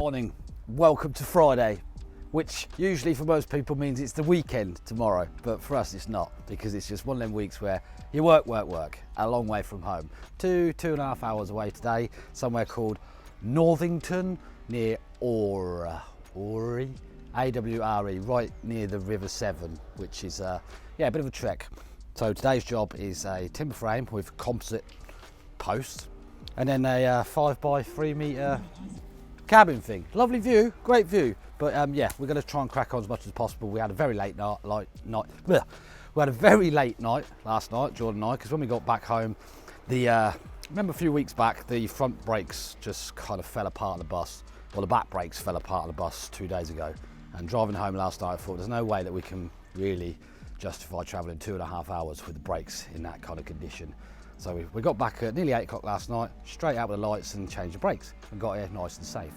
morning, welcome to Friday, which usually for most people means it's the weekend tomorrow, but for us it's not, because it's just one of them weeks where you work, a long way from home. 2.5 hours away today, somewhere called Northington near Awre, A-W-R-E, right near the River Severn, which is a bit of a trek. So today's job is a timber frame with composite posts, and then a 5x3 metre cabin thing. Lovely view, great view, but we're going to try and crack on as much as possible. We had a very late night. We had a very late night last night, Jordan and I, because when we got back home, remember a few weeks back, the front brakes just kind of fell apart on the bus. Well, the back brakes fell apart on the bus 2 days ago. And driving home last night, I thought there's no way that we can really justify travelling 2.5 hours with the brakes in that kind of condition. So we got back at nearly 8 o'clock last night, straight out with the lights and changed the brakes, and got here nice and safe.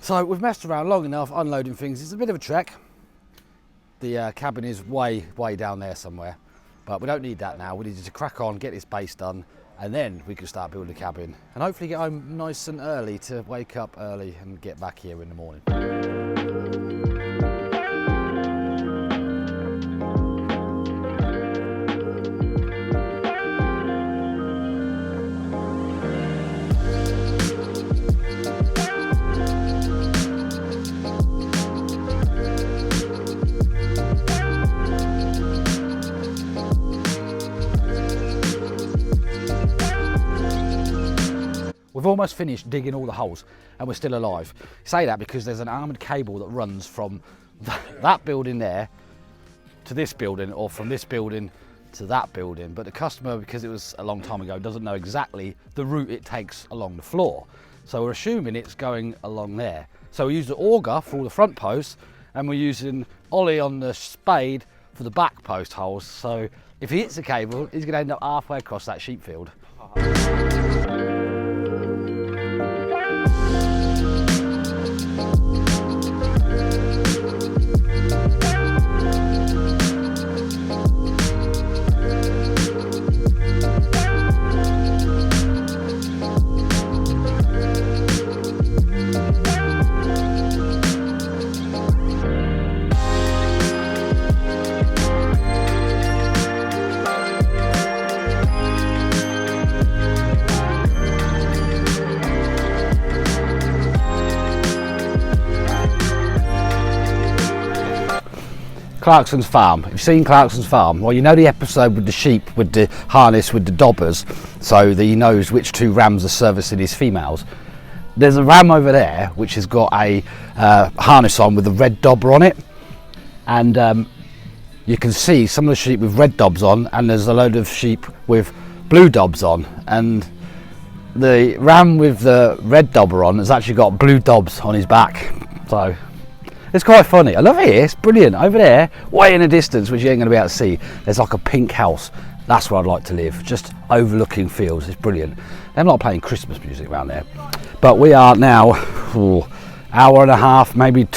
So we've messed around long enough unloading things. It's a bit of a trek. The cabin is way down there somewhere, but we don't need that now. We need to crack on, get this base done, and then we can start building the cabin and hopefully get home nice and early to wake up early and get back here in the morning. We've almost finished digging all the holes and we're still alive. I say that because there's an armoured cable that runs from that building there to this building, or from this building to that building. But the customer, because it was a long time ago, doesn't know exactly the route it takes along the floor. So we're assuming it's going along there. So we use the auger for all the front posts, and we're using Ollie on the spade for the back post holes. So if he hits the cable, he's going to end up halfway across that sheep field. Clarkson's Farm. If you've seen Clarkson's Farm, well, you know the episode with the sheep with the harness with the dobbers, so that he knows which two rams are servicing his females. There's a ram over there which has got a harness on with a red dobber on it, and you can see some of the sheep with red dobs on, and there's a load of sheep with blue dobs on, and the ram with the red dobber on has actually got blue dobs on his back. So it's quite funny. I love it here, it's brilliant. Over there, way in the distance, which you ain't going to be able to see, there's like a pink house. That's where I'd like to live, just overlooking fields. It's brilliant. They're not playing Christmas music around there. But we are now, hour and a half, maybe,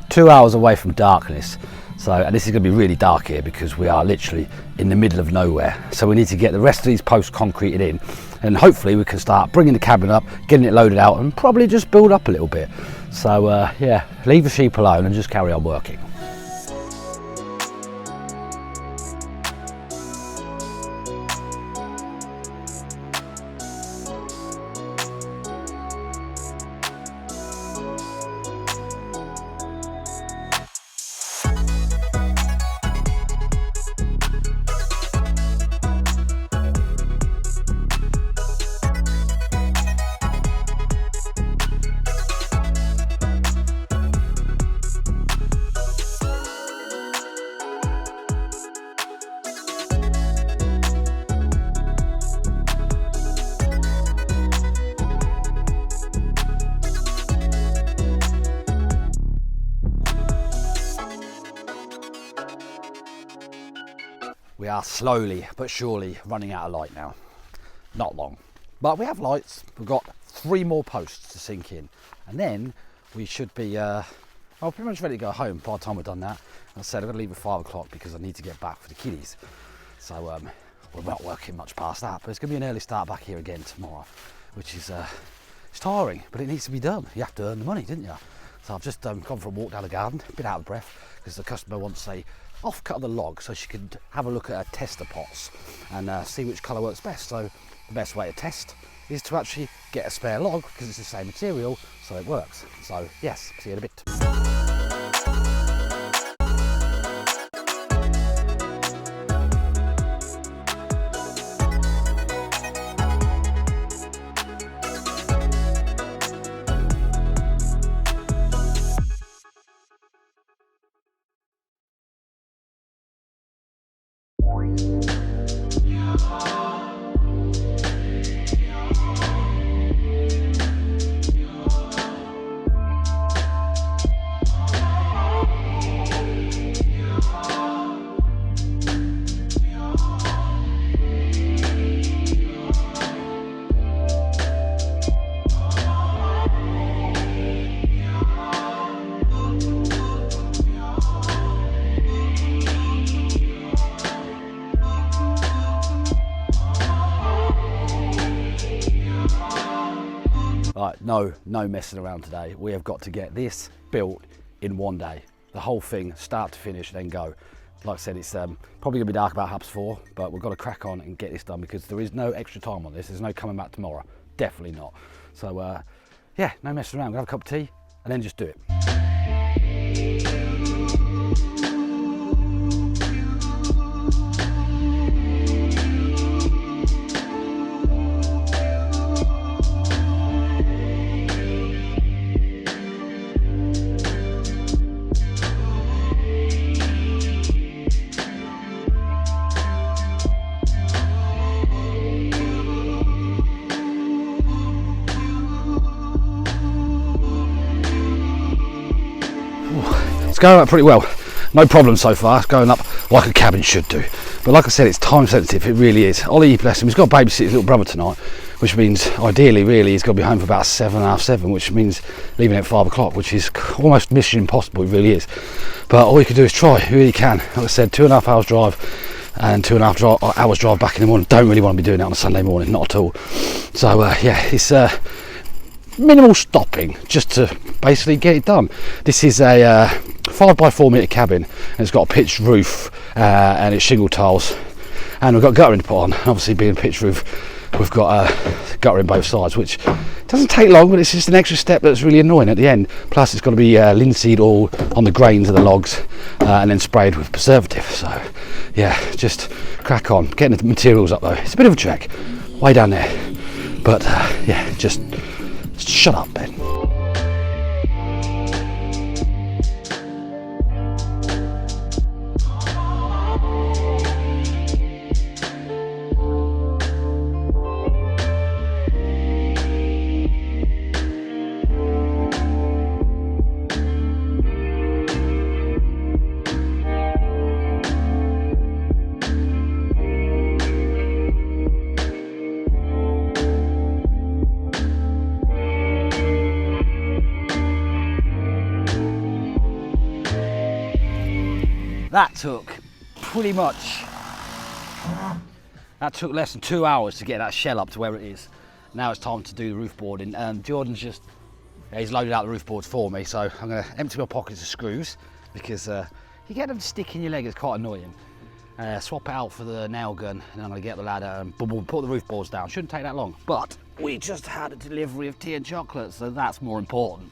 2 hours away from darkness. So, and this is going to be really dark here because we are literally in the middle of nowhere. So we need to get the rest of these posts concreted in, and hopefully we can start bringing the cabin up, getting it loaded out, and probably just build up a little bit. So leave the sheep alone and just carry on working. We are slowly but surely running out of light now. Not long, but we have lights. We've got 3 more posts to sink in, and then we should be pretty much ready to go home by the time we've done that. As I said, I'm going to leave at 5 o'clock because I need to get back for the kiddies. So we're not working much past that, but it's going to be an early start back here again tomorrow, which is It's tiring, but it needs to be done. You have to earn the money, didn't you? So I've just gone for a walk down the garden, a bit out of breath, because the customer wants a off-cut of the log so she can have a look at her tester pots and see which colour works best. So the best way to test is to actually get a spare log, because it's the same material, so it works. So yes, see you in a bit. Right, no messing around today. We have got to get this built in one day. The whole thing, start to finish, then go. Like I said, it's probably gonna be dark about 4:30, but we've got to crack on and get this done, because there is no extra time on this. There's no coming back tomorrow, definitely not. So yeah, no messing around. We'll have a cup of tea and then just do it. It's going up pretty well, no problem so far. It's going up like a cabin should do, but like I said, it's time sensitive, it really is. Ollie, bless him, he's got to babysit his little brother tonight, which means ideally really he's got to be home for about 7, half 7, which means leaving at 5 o'clock, which is almost mission impossible. It really is, but all you can do is try. You really can. Like I said, 2.5 hours drive and 2.5 hours drive back in the morning. Don't really want to be doing that on a Sunday morning, not at all. So yeah, it's minimal stopping just to basically get it done. This is a 5 by 4 metre cabin, and it's got a pitched roof and it's shingle tiles, and we've got guttering to put on. Obviously, being a pitched roof, we've got a gutter in both sides, which doesn't take long, but it's just an extra step that's really annoying at the end. Plus, it's got to be linseed all on the grains of the logs and then sprayed with preservative. So yeah, just crack on getting the materials up though. It's a bit of a trek way down there, but yeah, just shut up, Ben. That took less than 2 hours to get that shell up to where it is. Now it's time to do the roof boarding, and Jordan's he's loaded out the roof boards for me, so I'm going to empty my pockets of screws, because you get them to stick in your leg, it's quite annoying. Swap it out for the nail gun, and I'm going to get the ladder and boom, boom, put the roof boards down. Shouldn't take that long, but we just had a delivery of tea and chocolate, so that's more important.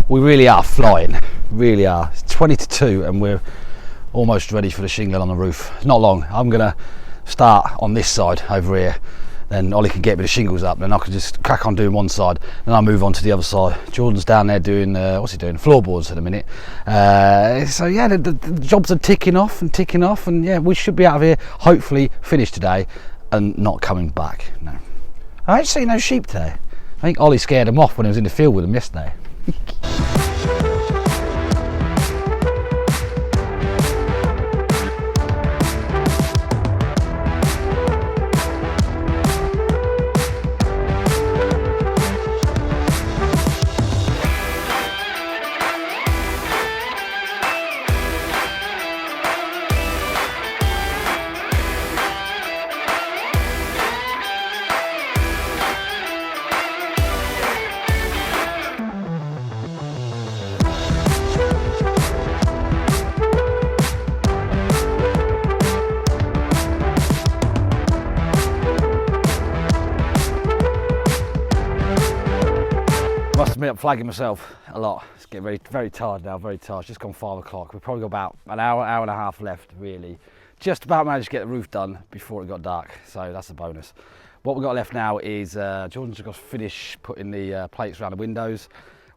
We really are flying, really are. It's 20 to 2 and we're almost ready for the shingle on the roof. Not long. I'm gonna start on this side over here. then Ollie can get a bit of shingles up, then I can just crack on doing one side, then I'll move on to the other side. Jordan's down there doing, what's he doing? Floorboards in a minute. So yeah, the jobs are ticking off, and yeah, we should be out of here, hopefully finished today, and not coming back. No. I ain't seen no sheep today. I think Ollie scared them off when he was in the field with them yesterday. Must admit, I'm flagging myself a lot. It's getting very, very tired now, very tired. It's just gone 5 o'clock. We've probably got about an hour and a half left, really. Just about managed to get the roof done before it got dark, so that's a bonus. What we've got left now is Jordan's got to finish putting the plates around the windows.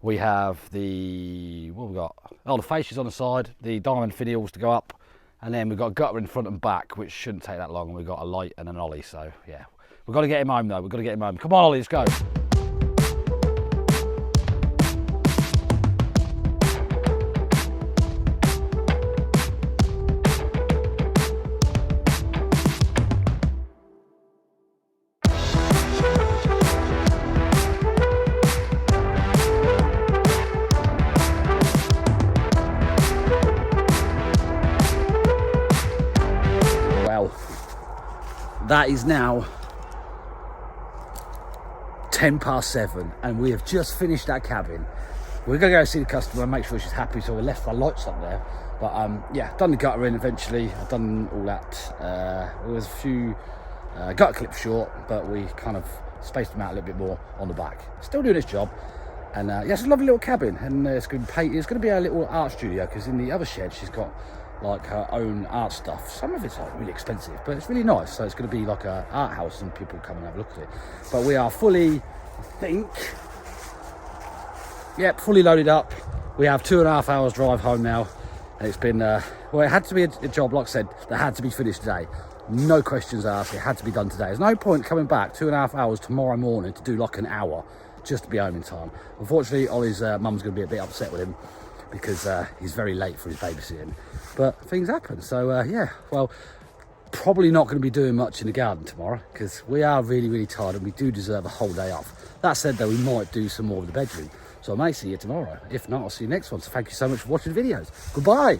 We have the, what have we got? Oh, the fascias on the side, the diamond finials to go up, and then we've got a gutter in front and back, which shouldn't take that long. We've got a light and an ollie, so yeah. We've got to get him home though, we've got to get him home. Come on, Ollie, let's go. That is now 7:10 and we have just finished that cabin. We're going to go see the customer and make sure she's happy, so we left our lights up there. But yeah, done the gutter in eventually. I've done all that. There was a few gutter clips short, but we kind of spaced them out a little bit more on the back. Still doing this job. And yeah, it's a lovely little cabin, and it's going to be painted. It's going to be a little art studio, because in the other shed she's got like her own art stuff. Some of it's like really expensive, but it's really nice. So it's going to be like an art house, and people come and have a look at it. But we are fully, I think, yep, fully loaded up. We have 2.5 hours drive home now, and it's been well, it had to be a job, like I said, that had to be finished today. No questions asked. It had to be done today. There's no point coming back 2.5 hours tomorrow morning to do like an hour just to be home in time. Unfortunately, Ollie's mum's going to be a bit upset with him, because he's very late for his babysitting. But things happen, so yeah, well, probably not going to be doing much in the garden tomorrow, because we are really, really tired and we do deserve a whole day off. That said though, we might do some more of the bedroom, so I may see you tomorrow. If not, I'll see you next one. So thank you so much for watching the videos. Goodbye.